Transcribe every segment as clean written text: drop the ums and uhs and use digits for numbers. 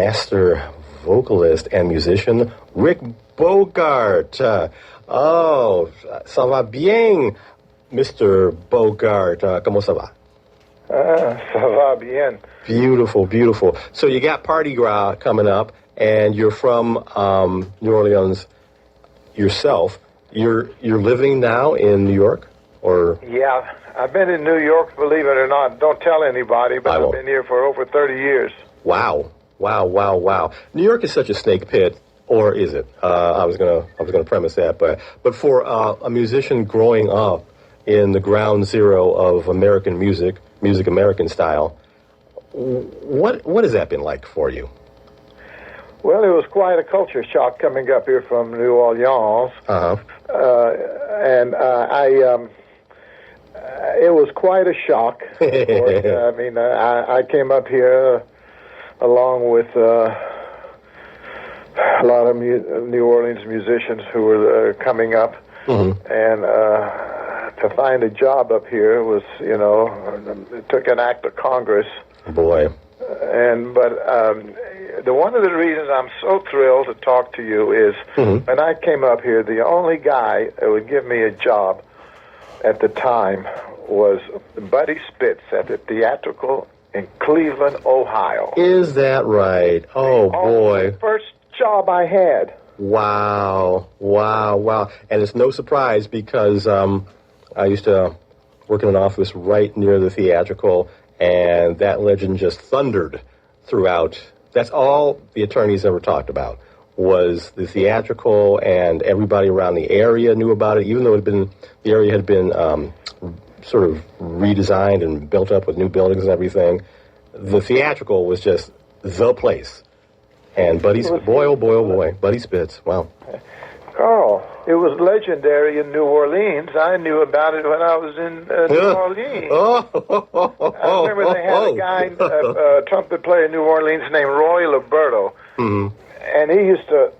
master vocalist and musician, Rick Bogart. Ça va bien, Mr. Bogart. Comment ça va? Ça va bien. Beautiful, beautiful. So you got Party Gras coming up, and you're from New Orleans yourself. You're living now in New York, or? Yeah, I've been in New York, believe it or not. Don't tell anybody, but I've been here for over 30 years. Wow. New York is such a snake pit, or is it? I was gonna premise that, but for a musician growing up in the ground zero of American music American style, what has that been like for you? Well, it was quite a culture shock coming up here from New Orleans. It was quite a shock. I mean, I came up here along with a lot of New Orleans musicians who were coming up, and to find a job up here was, it took an act of Congress. Boy. But one of the reasons I'm so thrilled to talk to you is when I came up here, the only guy that would give me a job at the time was Buddy Spitz at the Theatrical in Cleveland, Ohio. Is that right? Oh, boy. The first job I had. Wow. And it's no surprise because I used to work in an office right near the Theatrical, and that legend just thundered throughout. That's all the attorneys ever talked about, was the Theatrical, and everybody around the area knew about it, even though the area had been sort of redesigned and built up with new buildings and everything. The Theatrical was just the place. And Buddy Spitz, wow. Carl, it was legendary in New Orleans. I knew about it when I was in New Orleans. I remember they had a guy, a trumpet player in New Orleans named Roy Liberto, and he used to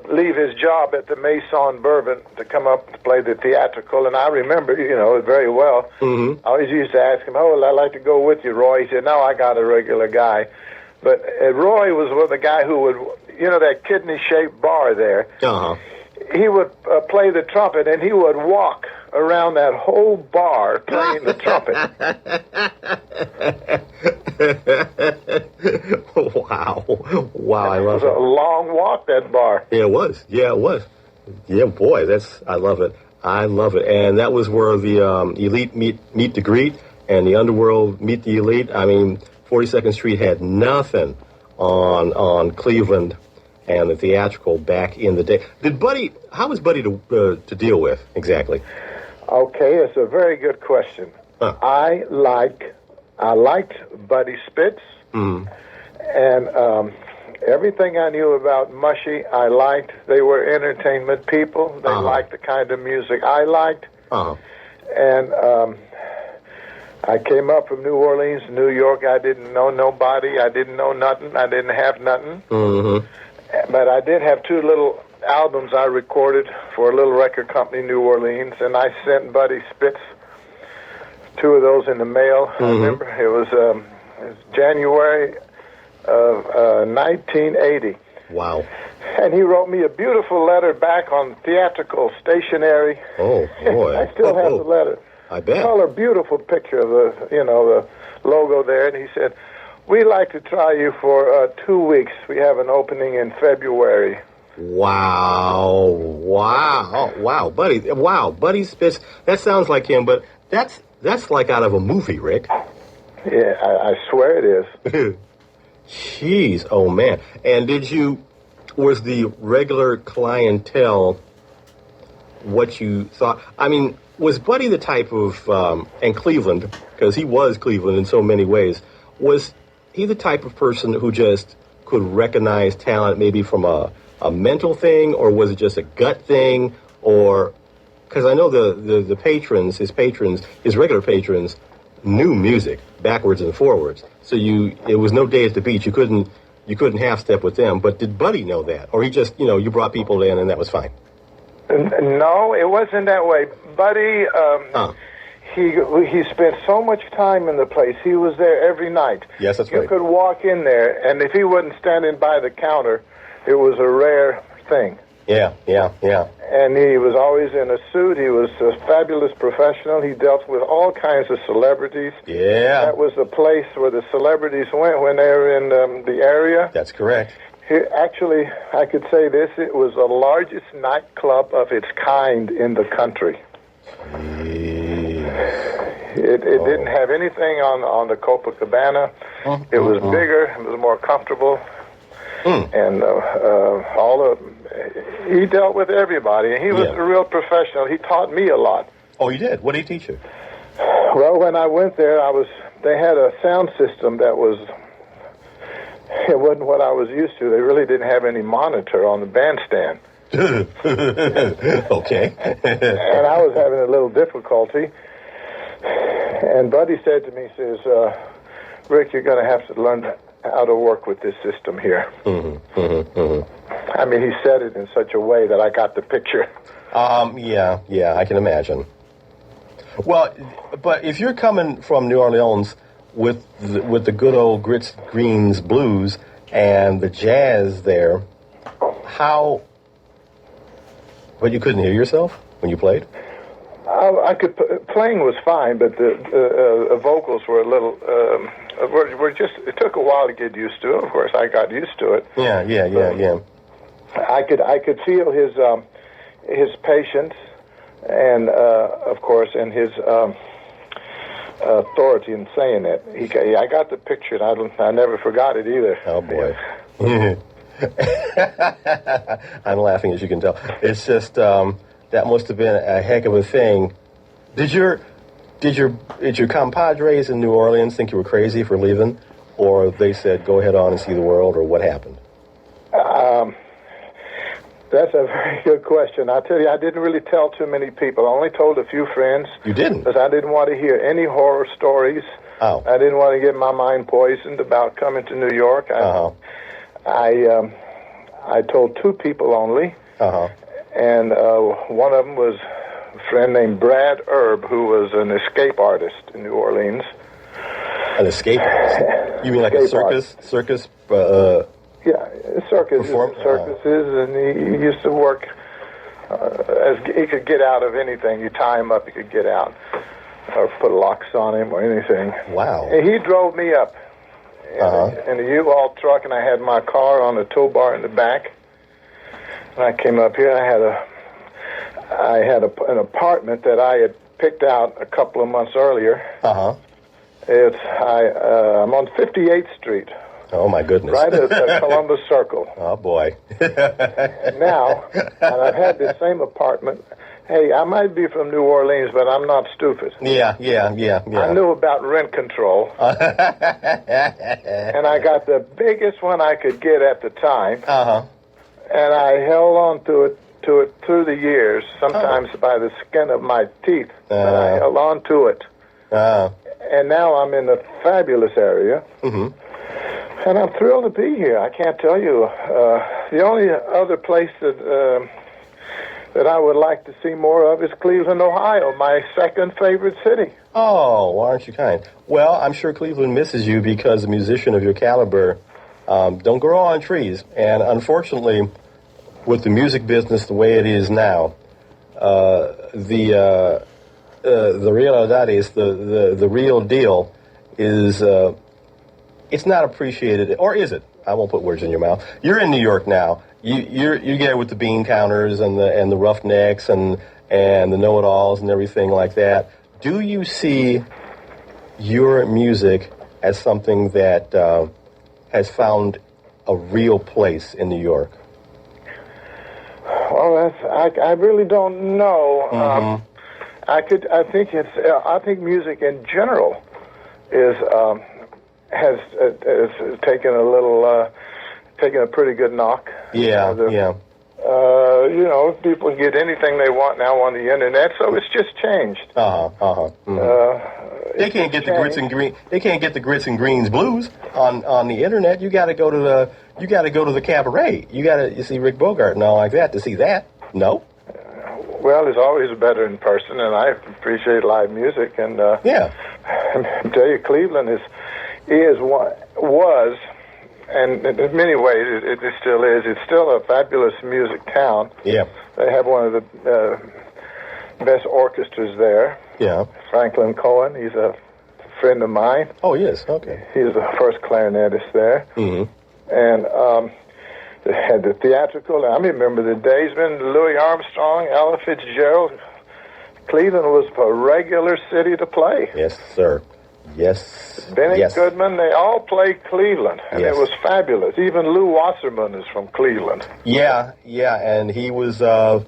leave his job at the Maison Bourbon to come up to play the Theatrical, and I remember, it very well. I always used to ask him, "Oh, well, I'd like to go with you, Roy." He said, "No, I got a regular guy." But Roy was the guy who would, that kidney-shaped bar there. He would play the trumpet, and he would walk around that whole bar playing the trumpet. Wow, I love it. It was a long walk, that bar. Yeah, it was. Yeah, boy, I love it. And that was where the elite meet the greet, and the underworld meet the elite. I mean, 42nd Street had nothing on Cleveland and the Theatrical back in the day. How was Buddy to deal with exactly? Okay, it's a very good question. I liked Buddy Spitz, and everything I knew about Mushy, I liked. They were entertainment people. They liked the kind of music I liked, and I came up from New Orleans, New York. I didn't know nobody. I didn't know nothing. I didn't have nothing. But I did have 2 little albums I recorded for a little record company, New Orleans, and I sent Buddy Spitz 2 of those in the mail. I remember it was January of 1980. Wow. And he wrote me a beautiful letter back on Theatrical stationery. Oh, boy. I still have the letter. I bet. Color, beautiful picture of the logo there, and he said, "We'd like to try you for 2 weeks. We have an opening in February." Wow, Buddy Spitz. That sounds like him, but that's like out of a movie, Rick. Yeah, I swear it is. Jeez, oh man. And was the regular clientele what you thought? I mean, was Buddy the type of, and Cleveland, because he was Cleveland in so many ways, was he the type of person who just could recognize talent maybe from a mental thing, or was it just a gut thing? Or, because I know the patrons, his regular patrons, knew music backwards and forwards. So it was no day at the beach. You couldn't half step with them. But did Buddy know that, or he just you brought people in and that was fine? No, it wasn't that way. Buddy, he spent so much time in the place. He was there every night. Yes, that's right. You could walk in there, and if he wasn't standing by the counter, it was a rare thing. Yeah. And he was always in a suit. He was a fabulous professional. He dealt with all kinds of celebrities. Yeah. That was the place where the celebrities went when they were in the area. That's correct. Actually, I could say this, it was the largest nightclub of its kind in the country. It didn't have anything on the Copacabana. It was bigger, it was more comfortable. And he dealt with everybody, and he was a real professional. He taught me a lot. Oh, you did? What did he teach you? Well, when I went there, they had a sound system that it wasn't what I was used to. They really didn't have any monitor on the bandstand. Okay. And I was having a little difficulty. And Buddy said to me, he says, Rick, you're going to have to learn how to work with this system here. I mean, he said it in such a way that I got the picture. Yeah, I can imagine. Well, but if you're coming from New Orleans with the good old grits, greens, blues, and the jazz there, how? But you couldn't hear yourself when you played? I could. Playing was fine, but the vocals were a little. Were just. It took a while to get used to it. Of course, I got used to it. Yeah. I could feel his patience, and of course, and his authority in saying it. I got the picture, and I never forgot it either. Oh boy. I'm laughing, as you can tell. It's just that must have been a heck of a thing. Did your compadres in New Orleans think you were crazy for leaving, or they said go ahead on and see the world, or what happened? That's a very good question. I tell you, I didn't really tell too many people. I only told a few friends. You didn't? Because I didn't want to hear any horror stories. Oh. I didn't want to get my mind poisoned about coming to New York. I told two people only. And one of them was a friend named Brad Erb, who was an escape artist in New Orleans. An escape artist? You mean like a circus? Yeah, circuses, and he used to work as he could get out of anything. You tie him up, he could get out, or put locks on him, or anything. Wow! And he drove me up in a U-Haul truck, and I had my car on a tow bar in the back. And I came up here. I had an apartment that I had picked out a couple of months earlier. I'm on 58th Street. Oh, my goodness. Right at Columbus Circle. Oh, boy. Now, and I've had this same apartment. Hey, I might be from New Orleans, but I'm not stupid. Yeah. I knew about rent control. And I got the biggest one I could get at the time. And I held on to it through the years, sometimes by the skin of my teeth. But I held on to it. And now I'm in a fabulous area. And I'm thrilled to be here. I can't tell you. The only other place that I would like to see more of is Cleveland, Ohio, my second favorite city. Oh, well, aren't you kind? Well, I'm sure Cleveland misses you because a musician of your caliber don't grow on trees. And unfortunately, with the music business the way it is now, the realidad is the real deal is it's not appreciated, or is it? I won't put words in your mouth. You're in New York now. You get it with the bean counters and the roughnecks and the know-it-alls and everything like that. Do you see your music as something that has found a real place in New York? Well, I really don't know. I think music in general has taken a pretty good knock. Yeah. People get anything they want now on the internet, so it's just changed. They can't get the grits and green. They can't get the grits and greens blues on the internet. You got to go to the cabaret. You see Rick Bogart and all like that to see that. No. Well, it's always better in person, and I appreciate live music. And Yeah. I tell you, Cleveland was, and in many ways it still is. It's still a fabulous music town. Yeah. They have one of the best orchestras there. Yeah. Franklin Cohen, he's a friend of mine. Oh, yes. Okay. He's the first clarinetist there. Mm-hmm. And they had the theatrical. I remember the days when Louis Armstrong, Ella Fitzgerald, Cleveland was a regular city to play. Yes, sir. Yes. Benny yes. Goodman, they all played Cleveland, and Yes. it was fabulous. Even Lou Wasserman is from Cleveland. Yeah, and he was no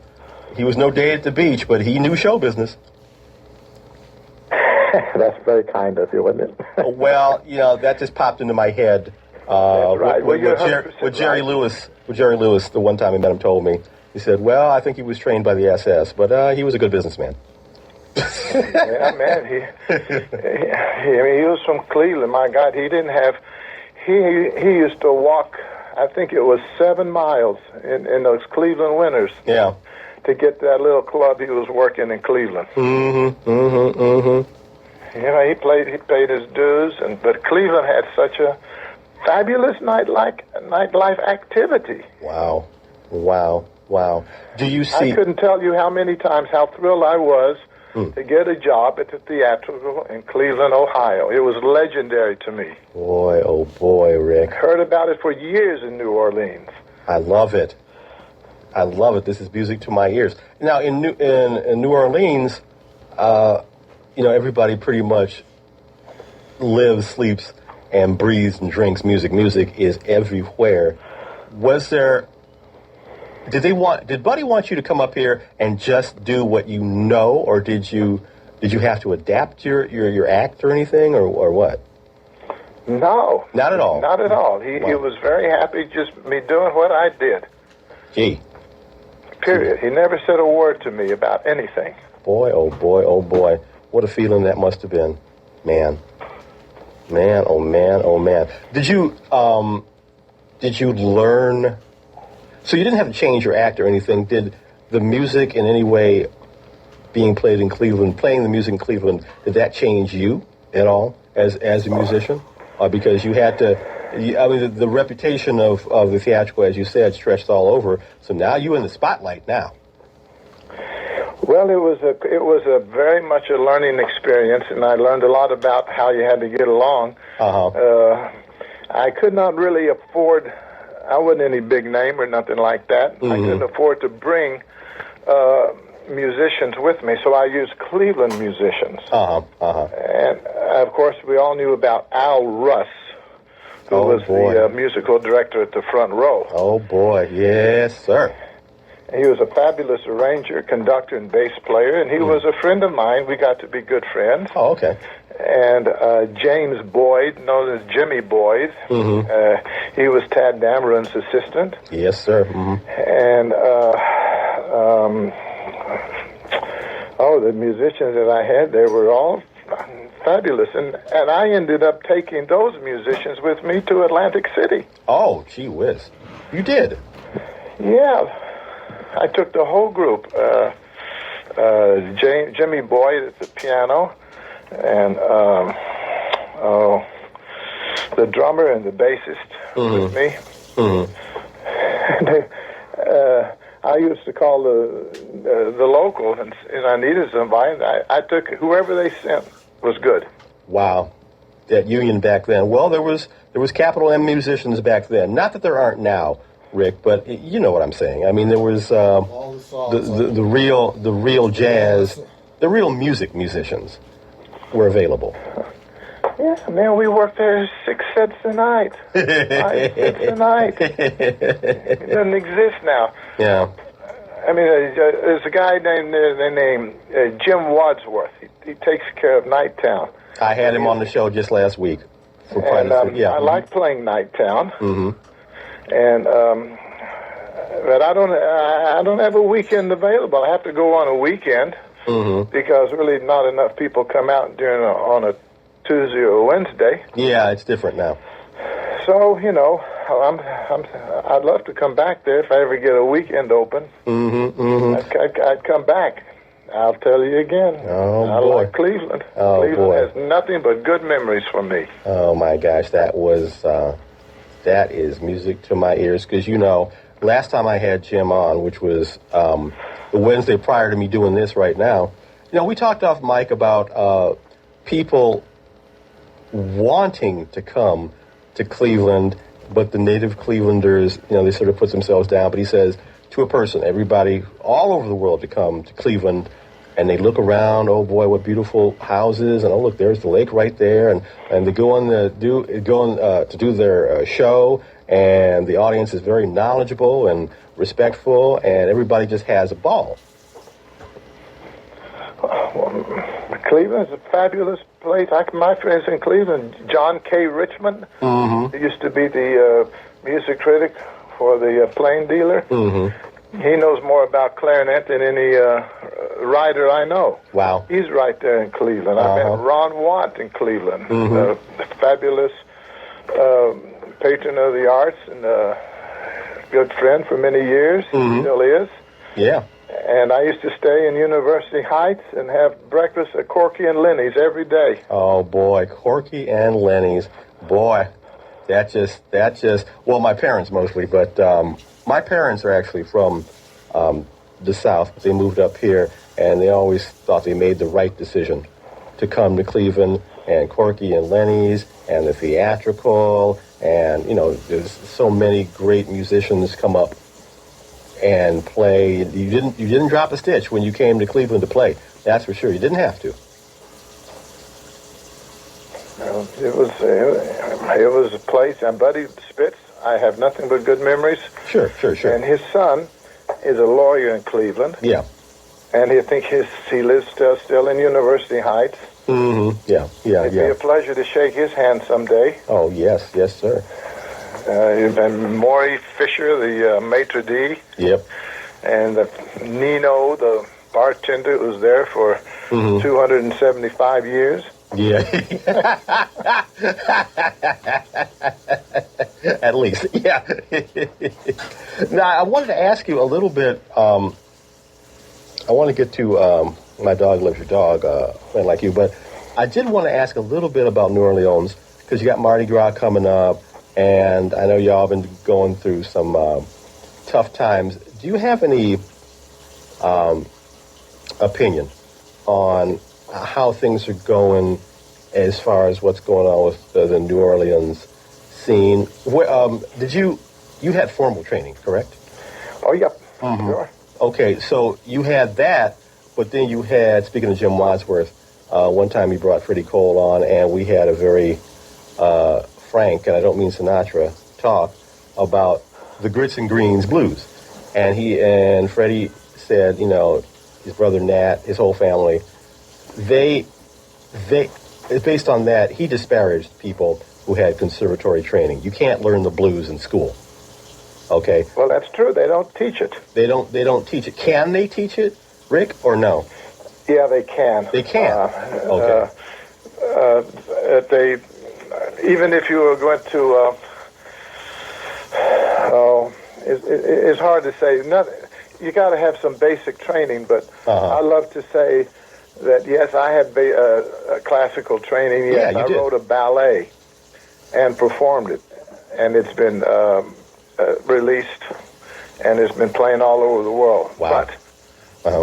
day at the beach, but he knew show business. That's very kind of you, wasn't it? Well, that just popped into my head. Right. What Jerry Lewis, the one time I met him, told me. He said, "Well, I think he was trained by the SS, but he was a good businessman." Yeah, man. He was from Cleveland. My God, he didn't have. He used to walk. I think it was 7 miles in those Cleveland winters. Yeah. To get that little club he was working in Cleveland. Mm-hmm. Mm-hmm. Mm-hmm. He paid his dues, but Cleveland had such a fabulous nightlife activity. Wow. Do you see? I couldn't tell you how many times how thrilled I was to get a job at the theatrical in Cleveland, Ohio. It was legendary to me. Boy, oh boy, Rick. Heard about it for years in New Orleans. I love it. This is music to my ears. Now, in New Orleans, everybody pretty much lives, sleeps, and breathes and drinks music. Music is everywhere. Did Buddy want you to come up here and just do what you know, or did you have to adapt your act or anything, or what? No. Not at all. Not at all. He was very happy just me doing what I did. Gee. Period. He never said a word to me about anything. Boy, oh boy, oh boy. What a feeling that must have been. Man, oh man, oh man. Did you learn? So you didn't have to change your act or anything. Did the music in any way being played in Cleveland, playing the music in Cleveland, did that change you at all as a musician? Because you had to, the reputation of the theatrical, as you said, stretched all over. So now you're in the spotlight now. Well, it was a very much a learning experience, and I learned a lot about how you had to get along. Uh-huh. I could not really afford. I wasn't any big name or nothing like that. Mm-hmm. I couldn't afford to bring musicians with me, so I used Cleveland musicians. And of course, we all knew about Al Russ, who was the musical director at the Front Row. Oh boy, yes, sir. He was a fabulous arranger, conductor, and bass player, and he was a friend of mine. We got to be good friends. Oh, okay. And James Boyd, known as Jimmy Boyd, he was Tad Dameron's assistant. Yes, sir. Mm-hmm. And the musicians that I had, they were all fabulous. And I ended up taking those musicians with me to Atlantic City. Oh, gee whiz. You did? Yeah. I took the whole group. Jimmy Boyd at the piano, and the drummer and the bassist with me. Mm-hmm. I used to call the local, and I needed somebody. I took whoever they sent was good. Wow, that union back then. Well, there was capital M musicians back then. Not that there aren't now, Rick, but you know what I'm saying. I mean, there was the real jazz, the real musicians were available. Yeah, man, we worked there 6 sets a night. 5 sets a night. It doesn't exist now. Yeah. I mean, there's a guy named Jim Wadsworth. He takes care of Nighttown. I had him on the show just last week. I like playing Nighttown. Mm-hmm. And but I don't have a weekend available. I have to go on a weekend because really not enough people come out on a Tuesday or Wednesday. Yeah, it's different now. So I'd love to come back there if I ever get a weekend open. I'd come back. I'll tell you again. Oh, I boy. like Cleveland. Oh, Cleveland boy. has nothing but good memories for me. Oh, my gosh. That is music to my ears. Because, last time I had Jim on, which was the Wednesday prior to me doing this right now, we talked off mic about people wanting to come to Cleveland, but the native Clevelanders, they sort of put themselves down. But he says, to a person, everybody all over the world to come to Cleveland, and they look around, oh boy, what beautiful houses, and oh look, there's the lake right there, and they go on to do their show, and the audience is very knowledgeable and respectful, and everybody just has a ball. Cleveland's a fabulous place. My friends in Cleveland, John K. Richmond, he used to be the music critic for the Plain Dealer. He knows more about clarinet than any writer I know. Wow. He's right there in Cleveland. I met Ron Watt in Cleveland, a fabulous patron of the arts and a good friend for many years. Still is. Yeah. And I used to stay in University Heights and have breakfast at Corky and Lenny's every day. Oh, boy, Corky and Lenny's. Boy, that just, well, my parents mostly, but my parents are actually from the South. They moved up here, and they always thought they made the right decision to come to Cleveland, and Corky and Lenny's, and the theatrical, and, there's so many great musicians come up and play. You didn't drop a stitch when you came to Cleveland to play. That's for sure. You didn't have to. It was a place. And Buddy Spitz, I have nothing but good memories. Sure. And his son is a lawyer in Cleveland. Yeah. And he lives still in University Heights. Yeah. It'd be a pleasure to shake his hand someday. Oh, yes, sir. And Maury Fisher, the maitre d'. Yep. And Nino, the bartender, who was there for 275 years. Yeah. At least, yeah. Now, I wanted to ask you a little bit. I want to get to My Dog Loves Your Dog, man like you, but I did want to ask a little bit about New Orleans, because you got Mardi Gras coming up, and I know y'all been going through some tough times. Do you have any opinion on how things are going as far as what's going on with the New Orleans scene? You had formal training, correct? Oh, yep. Sure. Okay, so you had that, but then you had, speaking of Jim Wadsworth, one time he brought Freddie Cole on, and we had a very frank, and I don't mean Sinatra, talk about the Grits and Greens blues. And Freddie said, his brother Nat, his whole family, based on that, he disparaged people who had conservatory training. You can't learn the blues in school. Okay? Well, that's true. They don't teach it. They don't teach it. Can they teach it, Rick, or no? Yeah, they can. They can. Okay. Even if you were going to, it's hard to say. You got to have some basic training, but I love to say that yes, I had classical training. Yes, I wrote a ballet and performed it, and it's been released, and it's been playing all over the world. Wow. But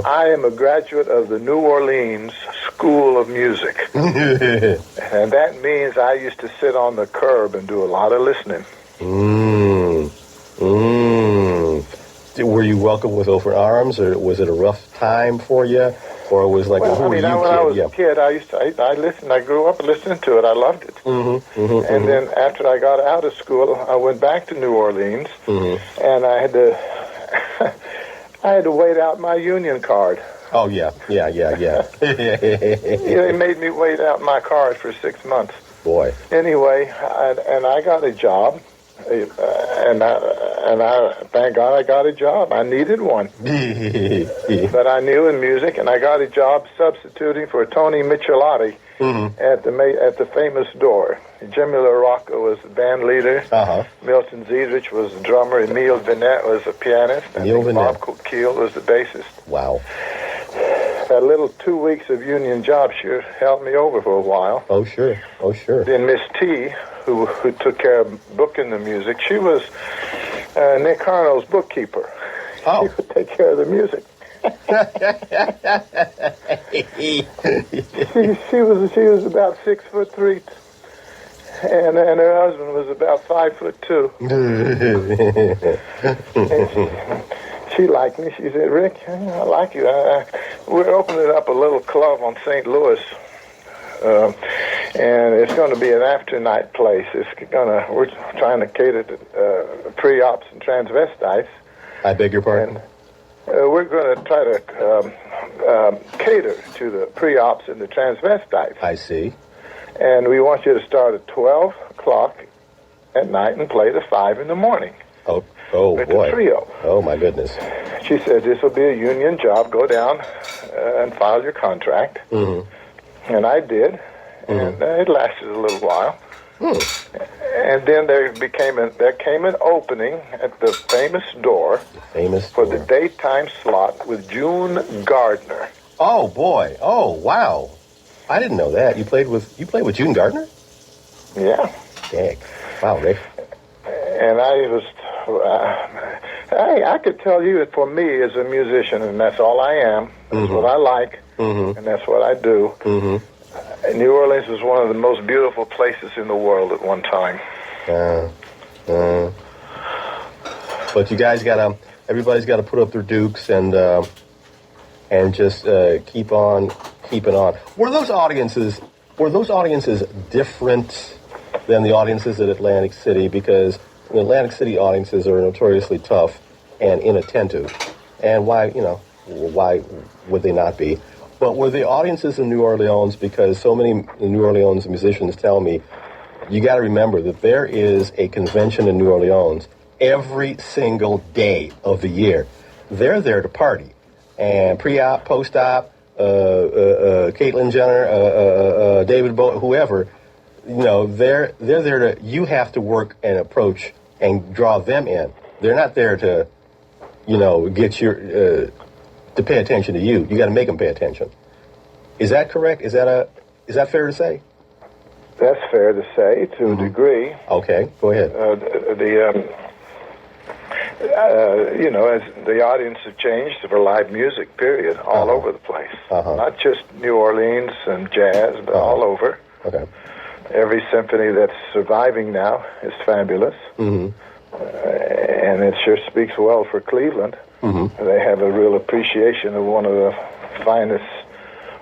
I am a graduate of the New Orleans School of Music, and that means I used to sit on the curb and do a lot of listening. Were you welcomed with open arms, or was it a rough time for you? Or it was like, when I was a kid, I listened. I grew up listening to it. I loved it. And then after I got out of school, I went back to New Orleans, and I had to wait out my union card. Oh, yeah. They made me wait out my card for 6 months. Boy. Anyway, I got a job, and And thank God I got a job. I needed one. But I knew in music, and I got a job substituting for Tony Michelotti at the famous Door. Jimmy LaRocca was the band leader. Milton Ziedrich was the drummer. Emile Binet was the pianist. And Bob Keel was the bassist. Wow. That little 2 weeks of union job sure helped me over for a while. Oh, sure. Oh, sure. Then Miss T, who took care of booking the music, she was Nick Carno's bookkeeper. Oh. She would take care of the music. she was about 6'3", and her husband was about 5'2". She liked me. She said, "Rick, I like you. We're opening up a little club on St. Louis, and it's going to be an after-night place. We're trying to cater to pre-ops and transvestites." I beg your pardon? And, we're going to try to cater to the pre-ops and the transvestites. I see. And we want you to start at 12 o'clock at night and play to 5 in the morning. Oh with boy. the trio. Oh, my goodness. She said, "This will be a union job. Go down and file your contract." And I did, and it lasted a little while. And then there came an opening at the famous Door for the daytime slot with June Gardner. Oh boy! Oh wow! I didn't know that. You played with June Gardner? Yeah. Dang. Wow, Rick. And I could tell you that for me as a musician, and that's all I am. That's what I like, and that's what I do. New Orleans was one of the most beautiful places in the world at one time. But you guys everybody's got to put up their dukes and just keep on keeping on. Were those audiences different than the audiences at Atlantic City? Because the Atlantic City audiences are notoriously tough and inattentive. And why would they not be? But were the audiences in New Orleans, because so many New Orleans musicians tell me, you got to remember that there is a convention in New Orleans every single day of the year. They're there to party. And pre-op, post-op, Caitlyn Jenner, David Bowie, whoever, they're there to, you have to work and approach and draw them in. They're not there to, get to pay attention to you. You got to make them pay attention. Is that correct? Is that fair to say? That's fair to say to a degree. Okay, go ahead. As the audience have changed for live music, period, all over the place. Not just New Orleans and jazz, but all over. Okay. Every symphony that's surviving now is fabulous. And it sure speaks well for Cleveland. They have a real appreciation of one of the finest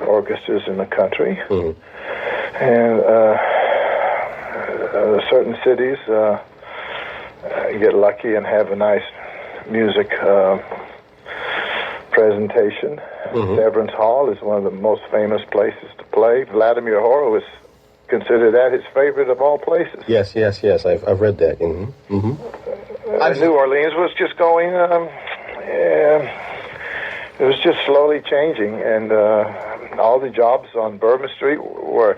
orchestras in the country. And certain cities get lucky and have a nice music presentation. Severance Hall is one of the most famous places to play. Vladimir Horowitz considered that his favorite of all places. Yes. I've read that. New Orleans was just going. It was just slowly changing, and all the jobs on Bourbon Street were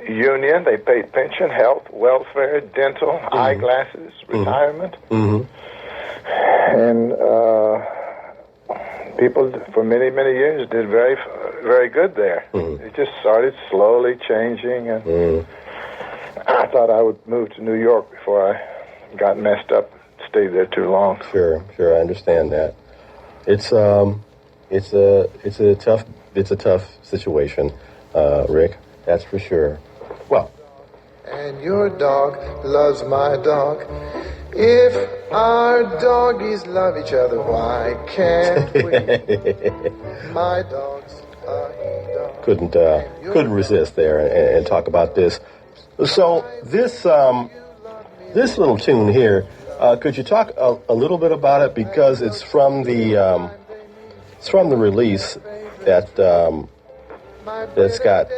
union. They paid pension, health, welfare, dental, eyeglasses, retirement. And people for many, many years did very, very good there. It just started slowly changing, and I thought I would move to New York before I got messed up, stayed there too long. Sure, I understand that. It's a tough situation, Rick. That's for sure. Well, and your dog loves my dog. If our doggies love each other, why can't we? My dog's a dog. Couldn't resist there and talk about this. So this little tune here, could you talk a little bit about it, because it's from the release that's got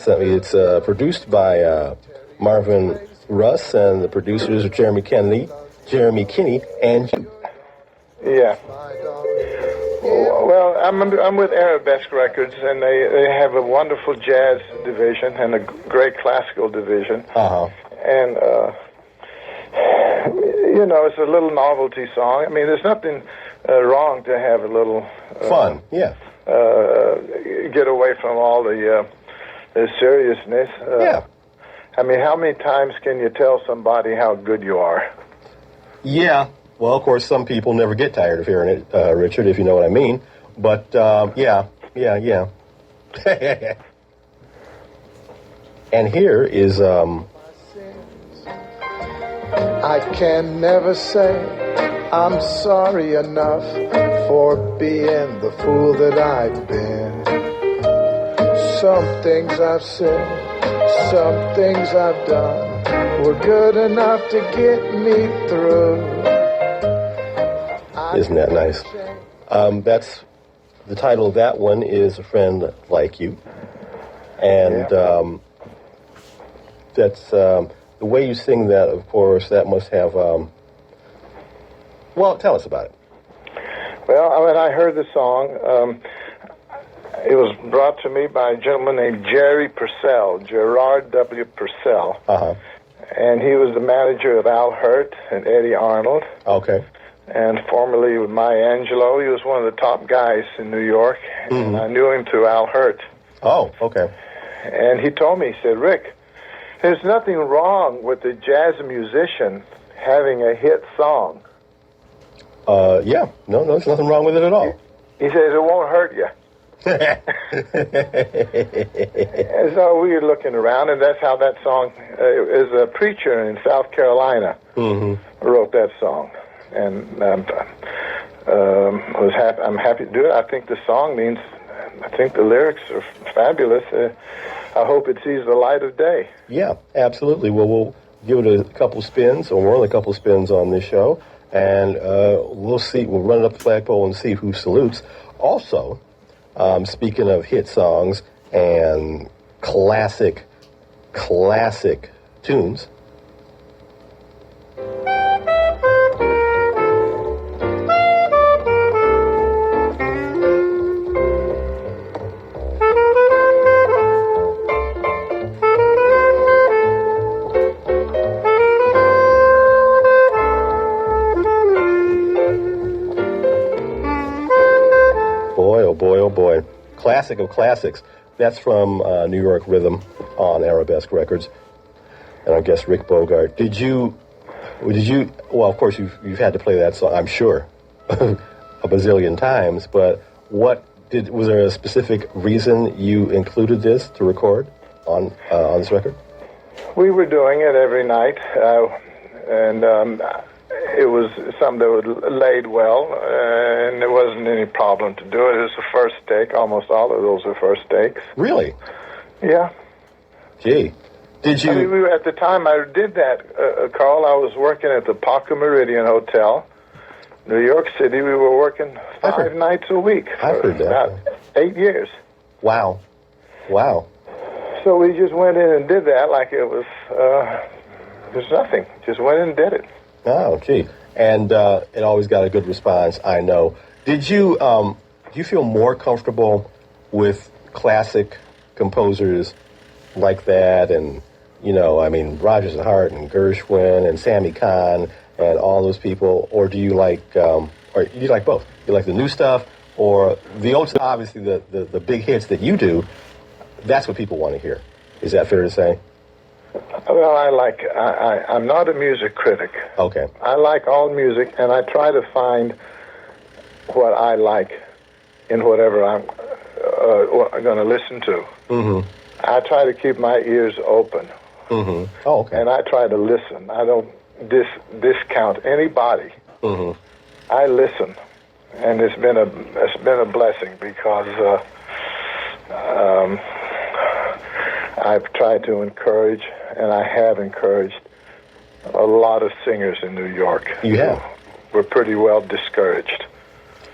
it's produced by Marvin Russ, and the producers are Jeremy Kennedy Jeremy Kinney, and you. Yeah. Well, I'm with Arabesque Records, and they have a wonderful jazz division and a great classical division. Uh-huh. And, it's a little novelty song. I mean, there's nothing wrong to have a little... fun, yeah. Get away from all the seriousness. Yeah. I mean, how many times can you tell somebody how good you are? Yeah. Well, of course, some people never get tired of hearing it, Richard, if you know what I mean. But, yeah. And here is, I can never say I'm sorry enough for being the fool that I've been. Some things I've said, some things I've done were good enough to get me through. Isn't that nice? That's the title of that one is A Friend Like You. And that's the way you sing that, of course, that must have... well, tell us about it. Well, when I heard the song, it was brought to me by a gentleman named Jerry Purcell, Gerard W. Purcell. Uh-huh. And he was the manager of Al Hirt and Eddie Arnold. Okay. And formerly with Maya Angelou. He was one of the top guys in New York. Mm-hmm. And I knew him through Al Hirt. Oh, okay. And he told me, he said, Rick, there's nothing wrong with the jazz musician having a hit song. Yeah. No, there's nothing wrong with it at all. He says, it won't hurt you. And so we were looking around, and that's how that song is. A preacher in South Carolina wrote that song. And I'm happy to do it. I think the song means, I think the lyrics are fabulous. I hope it sees the light of day. Yeah, absolutely. Well, we'll give it a couple spins, or more than a couple spins on this show, and we'll see. We'll run it up the flagpole and see who salutes. Also, speaking of hit songs and classic tunes. Oh boy. Classic of classics. That's from New York Rhythm on Arabesque Records. And I guess Rick Bogart. Did you, well, of course you've had to play that song, I'm sure, a bazillion times, but was there a specific reason you included this to record on this record? We were doing it every night, and it was something that was laid well, and there wasn't any problem to do it. It was the first take. Almost all of those were first takes. Really? Yeah. Gee. Did you... I mean, at the time I did that, Carl, I was working at the Parker Meridian Hotel, New York City. We were working 5 nights a week for about 8 years. Wow. So we just went in and did that like it was nothing. Just went in and did it. Oh, gee. And it always got a good response, I know. Did you, do you feel more comfortable with classic composers like that? And, Rodgers and Hart and Gershwin and Sammy Cahn and all those people? Or do you like, or you like both? You like the new stuff? Or the old stuff, obviously the big hits that you do, that's what people want to hear. Is that fair to say? Well, I'm not a music critic. Okay. I like all music, and I try to find what I like in whatever I'm going to listen to. Mm-hmm. I try to keep my ears open. Mm-hmm. Oh, okay. And I try to listen. I don't discount anybody. Mm-hmm. I listen, and it's been a blessing because I've tried to encourage, and I have encouraged a lot of singers in New York. You have? We're pretty well discouraged.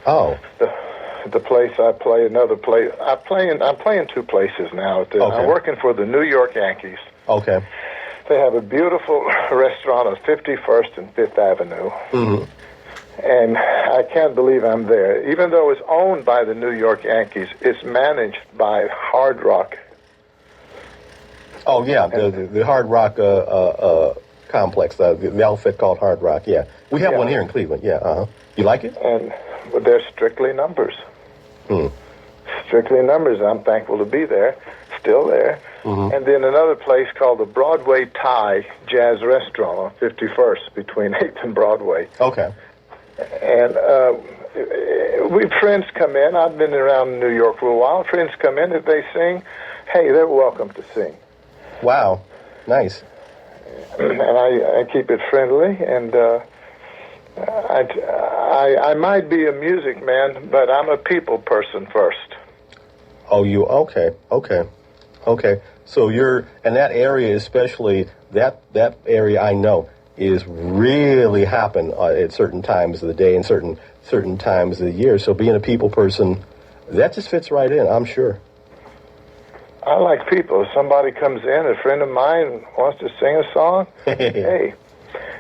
Oh. The place I play, another place. I'm playing 2 places now. I'm working for the New York Yankees. Okay. They have a beautiful restaurant on 51st and 5th Avenue. Mm-hmm. And I can't believe I'm there. Even though it's owned by the New York Yankees, it's managed by Hard Rock. Oh, yeah, the Hard Rock complex, the outfit called Hard Rock, yeah. We have one here in Cleveland, yeah, uh-huh. You like it? And they're strictly numbers. Strictly numbers. I'm thankful to be there, still there. Mm-hmm. And then another place called the Broadway Thai Jazz Restaurant on 51st between 8th and Broadway. Okay. And we friends come in. I've been around New York for a while. Friends come in. If they sing, hey, they're welcome to sing. Wow. Nice. And I keep it friendly. And I might be a music man, but I'm a people person first. Oh, you, okay. So you're, and that area especially, that area I know is really happen at certain times of the day and certain times of the year. So being a people person, that just fits right in, I'm sure. I like people. If somebody comes in, a friend of mine wants to sing a song, hey,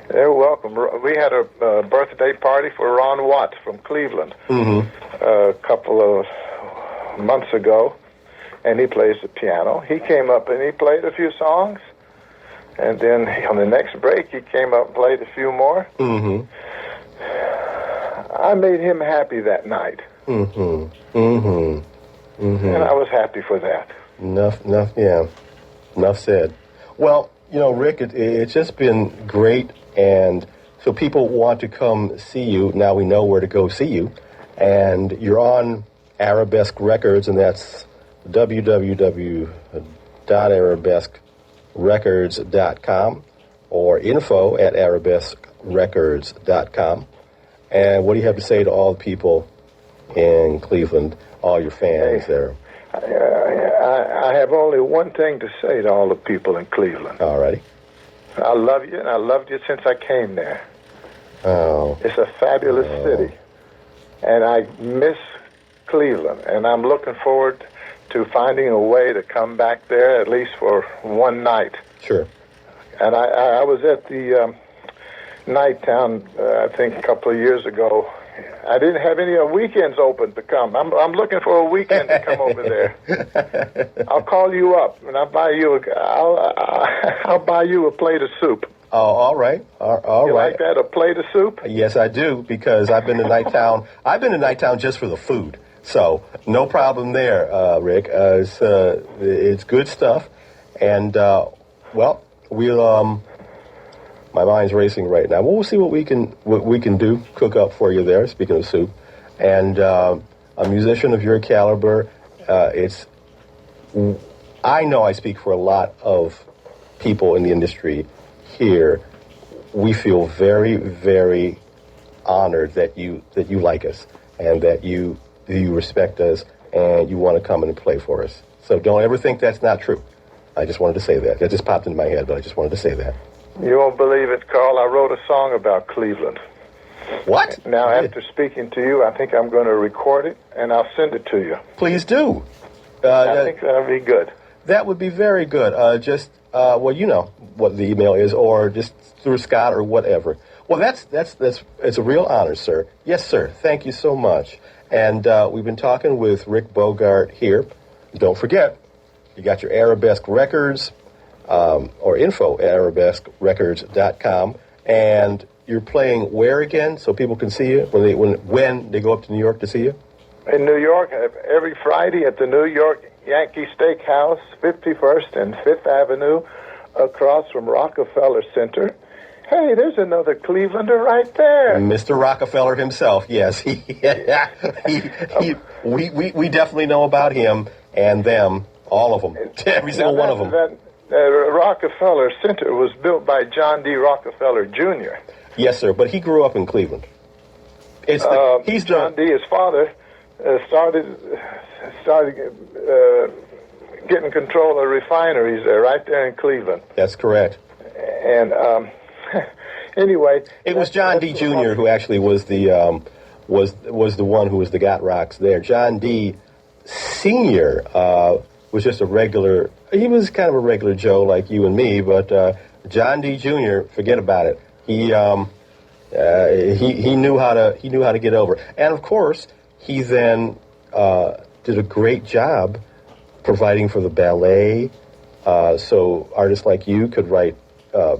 they're welcome. We had a birthday party for Ron Watts from Cleveland a couple of months ago, and he plays the piano. He came up and he played a few songs. And then on the next break, he came up and played a few more. Mm-hmm. I made him happy that night. Mm-hmm. Mm-hmm. Mm-hmm. And I was happy for that. Enough said. Well, Rick, it's just been great. And so people want to come see you. Now we know where to go see you. And you're on Arabesque Records, and that's www.arabesquerecords.com or info@arabesquerecords.com. And what do you have to say to all the people in Cleveland, all your fans there? I have only one thing to say to all the people in Cleveland. All righty. I love you, and I loved you since I came there. Oh. It's a fabulous city. And I miss Cleveland, and I'm looking forward to finding a way to come back there at least for one night. Sure. And I was at the night town, I think a couple of years ago. I didn't have any weekends open to come. I'm looking for a weekend to come over there. I'll call you up and I'll buy you a plate of soup. Oh, all right. All you right. Like that, a plate of soup? Yes, I do, because I've been to Nighttown. I've been to Nighttown just for the food. So no problem there, Rick. It's good stuff. And, well, we'll, my mind's racing right now. Well, we'll see what we can do, cook up for you there, speaking of soup. And a musician of your caliber, I know I speak for a lot of people in the industry here. We feel very, very honored that you like us and that you respect us and you want to come in and play for us. So don't ever think that's not true. I just wanted to say that. That just popped into my head, but I just wanted to say that. You won't believe it, Carl. I wrote a song about Cleveland. What? Now, after speaking to you, I think I'm going to record it, and I'll send it to you. Please do. I think that'll be good. That would be very good. Well, you know what the email is, or just through Scott or whatever. Well, it's a real honor, sir. Yes, sir. Thank you so much. And we've been talking with Rick Bogart here. Don't forget, you got your Arabesque Records, or info at arabesquerecords.com, and you're playing where again, so people can see you when they go up to New York to see you? In New York, every Friday at the New York Yankee Steakhouse, 51st and 5th Avenue, across from Rockefeller Center. Hey, there's another Clevelander right there. Mr. Rockefeller himself, yes. We definitely know about him and them, all of them, every single one of them. That Rockefeller Center was built by John D. Rockefeller Jr. Yes, sir, but he grew up in Cleveland. John D., his father, started getting control of refineries there, right there in Cleveland. That's correct. And anyway, it was John D. Jr. who actually was the one who was the Got Rocks there. John D. Sr. Was just a regular. He was kind of a regular Joe like you and me, but John D. Jr., forget about it. He knew how to get over. And of course, he then did a great job providing for the ballet, so artists like you could write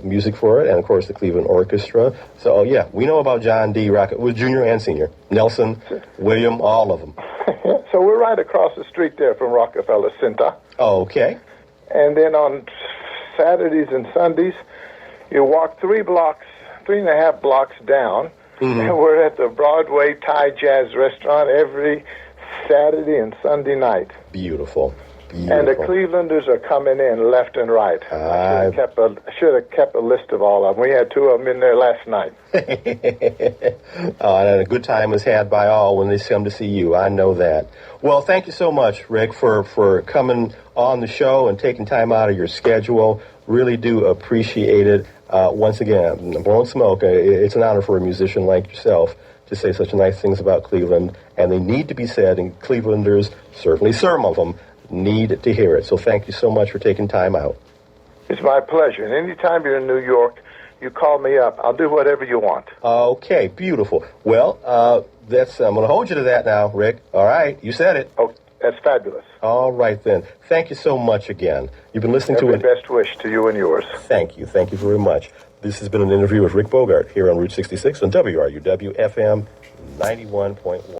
music for it, and of course the Cleveland Orchestra. So yeah, we know about John D. Rocket, was junior and senior. Nelson, William, all of them. So we're right across the street there from Rockefeller Center. Oh, okay. And then on Saturdays and Sundays, you walk 3.5 blocks down, and we're at the Broadway Thai Jazz Restaurant every Saturday and Sunday night. Beautiful. And the Clevelanders are coming in left and right. I should have kept a list of all of them. We had 2 of them in there last night. And a good time is had by all when they come to see you. I know that. Well, thank you so much, Rick, for coming on the show and taking time out of your schedule. Really do appreciate it. Once again, blowing smoke, it's an honor for a musician like yourself to say such nice things about Cleveland, and they need to be said, and Clevelanders, certainly some of them, need to hear it. So thank you so much for taking time out. It's my pleasure. And anytime you're in New York, you call me up. I'll do whatever you want. Okay, beautiful. Well, I'm going to hold you to that now, Rick. All right, you said it. Oh, that's fabulous. All right, then. Thank you so much again. You've been listening to it. Every best wish to you and yours. Thank you. Thank you very much. This has been an interview with Rick Bogart here on Route 66 on WRUW FM 91.1.